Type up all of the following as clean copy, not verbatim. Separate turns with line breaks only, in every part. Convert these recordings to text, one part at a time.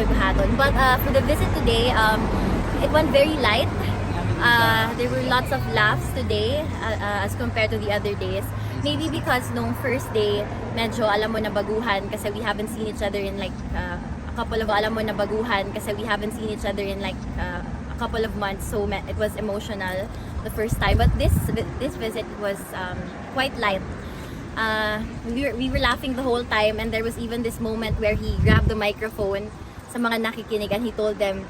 Haton. But for the visit today, it went very light. There were lots of laughs today as compared to the other days. Maybe because nung first day, medyo alam mo na baguhan kasi we haven't seen each other in like a couple of couple of months, so it was emotional the first time. But this visit was quite light. We were laughing the whole time, and there was even this moment where he grabbed the microphone sa mga nakikinig and he told them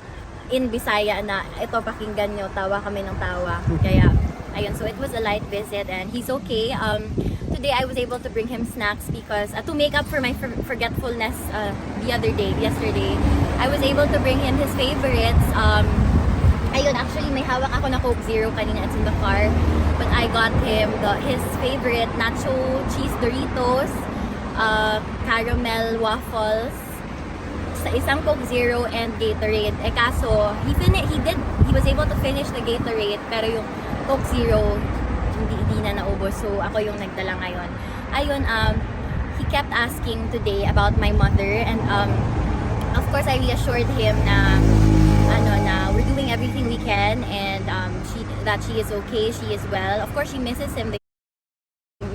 in Bisaya na ito pakinggan nyo, tawa kami ng tawa. Kaya ayun, so it was a light visit and he's okay. Today I was able to bring him snacks because to make up for my forgetfulness yesterday, I was able to bring him his favorites. Ayun, actually may hawak ako na Coke Zero kanina, it's in the car. But I got him his favorite nacho cheese Doritos, caramel waffles, sa isang Coke Zero and Gatorade. Kaso he was able to finish the Gatorade pero yung Coke Zero hindi na naubos. So ako yung nagdala ngayon. Ayun, he kept asking today about my mother and of course I reassured him na we're doing everything we can and that she is okay, she is well. Of course she misses him.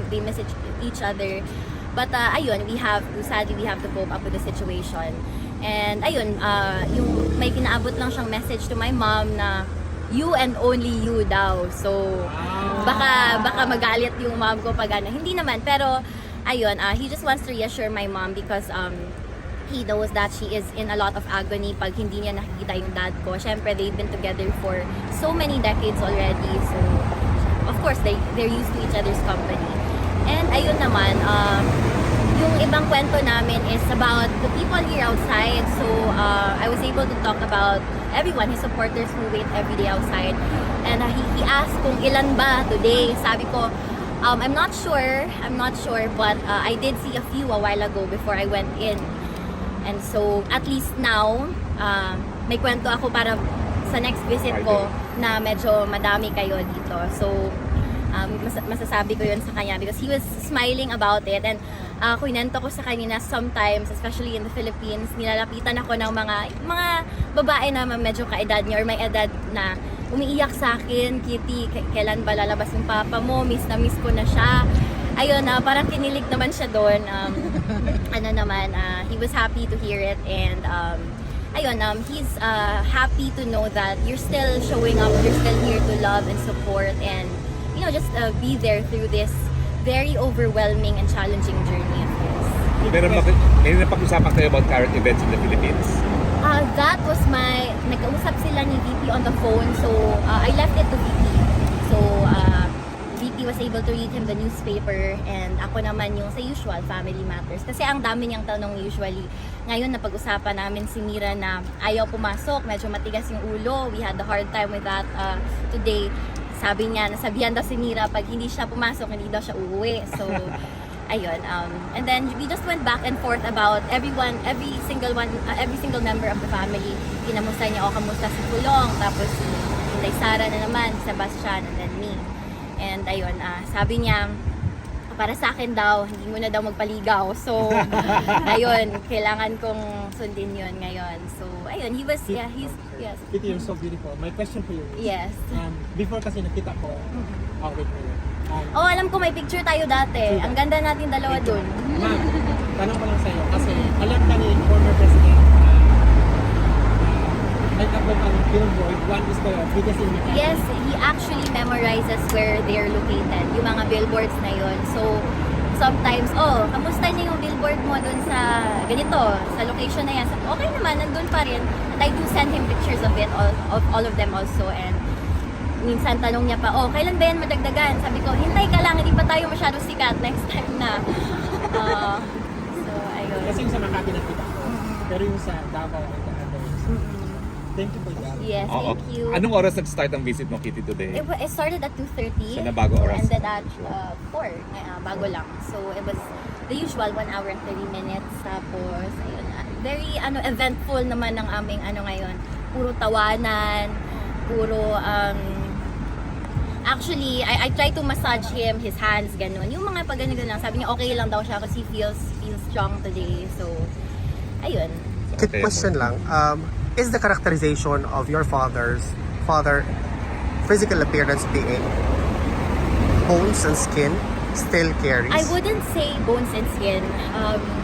They miss each other. But ayun, sadly we have to cope up with the situation. And ayun, yung may kinaabot lang siyang message to my mom na you and only you daw. So baka magalit yung mom ko pag ano. Hindi naman, pero ayun, he just wants to reassure my mom because he knows that she is in a lot of agony pag hindi niya nakikita yung dad ko. Syempre, they've been together for so many decades already. So, of course, they're used to each other's company. And ayun naman, yung ibang kwento namin is about the people here outside. So, I was able to talk about everyone, his supporters who wait every day outside. And he asked kung ilan ba today. Sabi ko, I'm not sure, but I did see a few a while ago before I went in. And so, at least now, may kwento ako para sa next visit ko na medyo madami kayo dito. So, masasabi ko yun sa kanya because he was smiling about it. And kwento ko sa kanya na sometimes, especially in the Philippines, nilalapitan ako ng mga babae na medyo kaedad niya or may edad na umiiyak sa akin, Kitty, kailan ba lalabas yung papa mo? Miss na miss ko na siya. Ayun, parang kinilig naman siya doon. He was happy to hear it and he's happy to know that you're still showing up, you're still here to love and support and just be there through this very overwhelming and challenging journey of his.
May napag-usapan kayo about current events in the Philippines?
That was nag-usap sila ni VP on the phone, so I left it to VP. So, VP was able to read him the newspaper and ako naman yung sa usual, family matters. Kasi ang dami niyang tanong usually. Ngayon, napag-usapan namin si Mira na ayaw pumasok, medyo matigas yung ulo. We had a hard time with that today. Sabi niya, nasabihan daw si Mira pag hindi siya pumasok, hindi daw siya uuwi. So, ayun. And then we just went back and forth about every single member of the family. Kinamusta niya, kamusta si Pulong, tapos si Inday Sara na naman, Sebastian, and then me. And ayun, sabi niya, para sa akin daw, hindi mo na daw magpaligaw. So, ayun, kailangan kong sundin yun ngayon. So, ayun, yes.
Kitty, you're so beautiful. My question for you is,
Yes.
Before kasi nakita ko, wait a minute.
Alam ko may picture tayo dati. Ang ganda natin dalawa dun.
Ma'am, tanong ko lang sa'yo, kasi alam ka ni former president, like above ang billboard, one is the biggest in Makati.
Yes, he actually memorizes where they're located, yung mga billboards na yun. So, sometimes, kamusta niya yung billboard mo dun sa ganito, sa location na yan? Sabi, okay naman, nandun pa rin. And I do send him pictures of it, of all of them also. And minsan tanong niya pa, kailan ba yan madagdagan? Sabi ko, hintay ka lang, hindi pa tayo masyado sikat, next time na. So, ayun.
Kasi yung sa Makati nakita ko, pero yung sa Davao and the others. Thank you for that.
Yes, thank you.
Anong oras nag-start ang visit mo, Kitty, today?
It started at 2:30.
So, na bago oras?
And then at 4, bago lang. So, it was the usual 1 hour and 30 minutes. Tapos, ayun, very eventful naman ang aming ngayon. Puro tawanan, puro, actually, I try to massage him, his hands, ganun. Yung mga pag ganun lang, sabi niya okay lang daw siya kasi he feels strong today. So, ayun.
Quick question lang. Is the characterization of your father physical appearance being bones and skin still carries?
I wouldn't say bones and skin.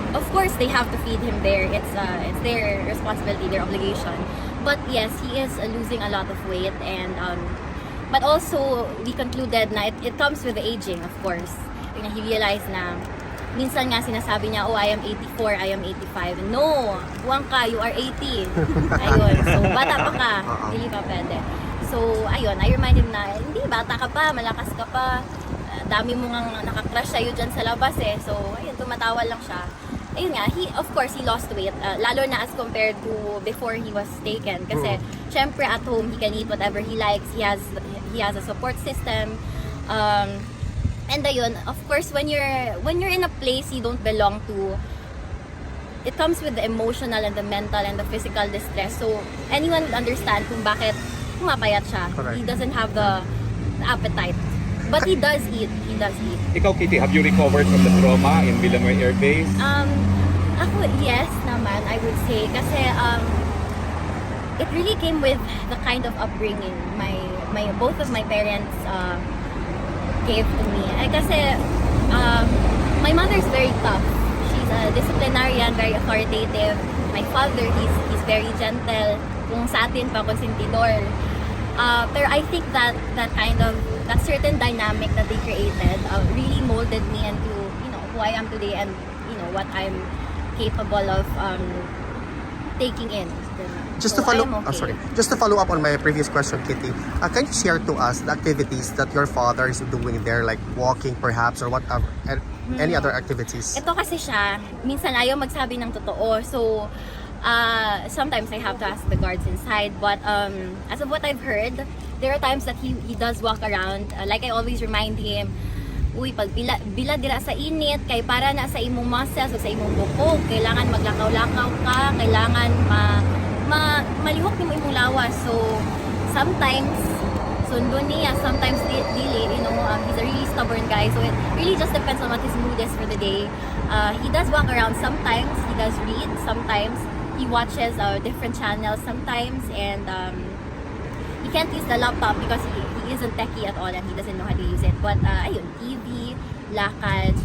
Of course, they have to feed him there. It's their responsibility, their obligation. But yes, he is losing a lot of weight, and but also we concluded na it comes with the aging, of course. Yung he realized na minsan nga sinasabi niya, oh, I am 84, I am 85. No, buwang ka, you are 80. Ayun, so bata pa ka, hindi pa pwede. So, ayun, I remind him na, hindi, bata ka pa, malakas ka pa. Dami mo nga nakakrush sa'yo dyan sa labas eh. So, ayun, tumatawa lang siya. Ayun nga, of course, he lost weight. Lalo na as compared to before he was taken. Kasi, syempre at home, he can eat whatever he likes. He has a support system. And ayun, of course, when you're in a place you don't belong to, it comes with the emotional and the mental and the physical distress. So, anyone would understand kung bakit pumapayat siya.
Correct.
He doesn't have the appetite. But he does eat. He does eat.
Ikaw, Kitty, have you recovered from the trauma in Villanueva Air Base?
Ako, yes naman, I would say. Kasi, it really came with the kind of upbringing both of my parents gave to me. Kasi, my mother's very tough. She's a disciplinarian, very authoritative. My father, he's very gentle. Kung sa atin pa, konsentidor. Pero I think that certain dynamic that they created really molded me into, who I am today and, what I'm capable of taking in.
Just
So,
to follow,
I am okay.
Just to follow up on my previous question, Kitty, can you share to us the activities that your father is doing there, like walking perhaps, or what any other activities?
Ito kasi siya, minsan ayaw magsabi ng totoo. So, sometimes I have to ask the guards inside. But as of what I've heard, there are times that he does walk around. Like I always remind him, uy, pag bilad dira sa init, kay para na sa imong muscles o sa imong bukog, kailangan maglakaw-lakaw ka, kailangan malihok yung imong lawas. So, sometimes, sundo niya, sometimes dili, he's a really stubborn guy. So, it really just depends on what his mood is for the day. He does walk around sometimes, he does read, sometimes he watches different channels sometimes, and he can't use the laptop because he isn't techie at all and he doesn't know how to use it. But, ayun, TV, lakad,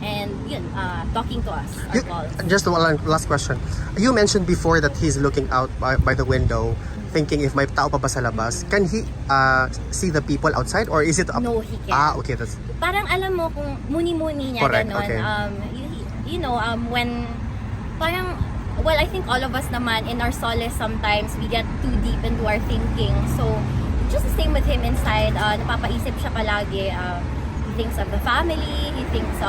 and yun, talking to us, our calls.
Just one last question. You mentioned before that he's looking out by the window, thinking if may tao pa ba sa labas. Can he see the people outside, or is it up?
No, he can't.
Okay, that's
Parang alam mo kung muni-muni niya,
correct.
ganon.
Okay.
When parang, well, I think all of us naman in our solace sometimes we get too deep into our thinking. So just the same with him inside. Napapaisip siya palagi. He thinks of the family. He thinks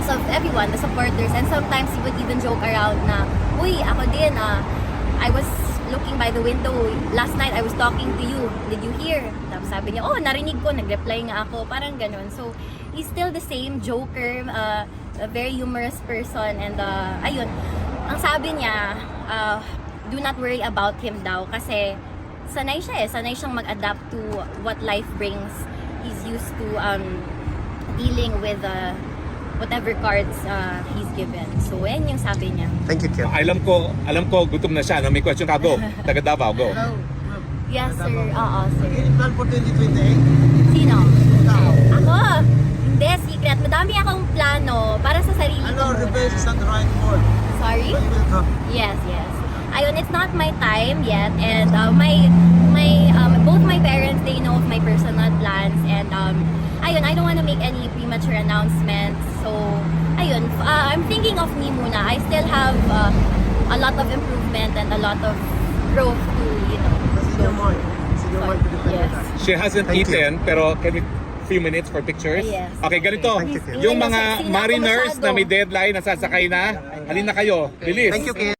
of everyone, the supporters, and sometimes he would even joke around na, uy, ako din, I was looking by the window. Last night, I was talking to you. Did you hear? Tapos sabi niya, oh, narinig ko, nag-reply nga ako. Parang ganun. So, he's still the same joker, a very humorous person. And, ayun, ang sabi niya, do not worry about him daw. Kasi, sanay siya eh. Sanay siyang mag-adapt to what life brings. He's used to dealing with whatever cards he's given. So, yan yung sabi niya.
Thank you, Kit.
Alam ko, gutom na siya. No? May question ka, go. Taga Davao, go.
Yes, sir. Oo, sir.
Any plan for 2028?
Sino?
Ikaw.
Ako? Hindi, secret. Madami akong plano para sa sarili ko
Ano,
muna.
revenge is not the right word.
Sorry?
But you will come.
Yes, yes. Ayun, it's not my time yet, and both my parents, they know of my personal plans, and ayun, I don't want to make any premature announcements. So, ayun, I'm thinking of me muna. I still have a lot of improvement and a lot of growth to,
That's in your mind. It's in your mind to defend
Yes.
your life.
She hasn't
Thank you.
eaten, pero can we few minutes for pictures?
Yes.
Okay, ganito.
Thank you, Kit.
Yung
Sino
mga
ako
mariners
masyado?
na may deadline, nasasakay na, halina kayo. Bilis.
Thank you, Kit.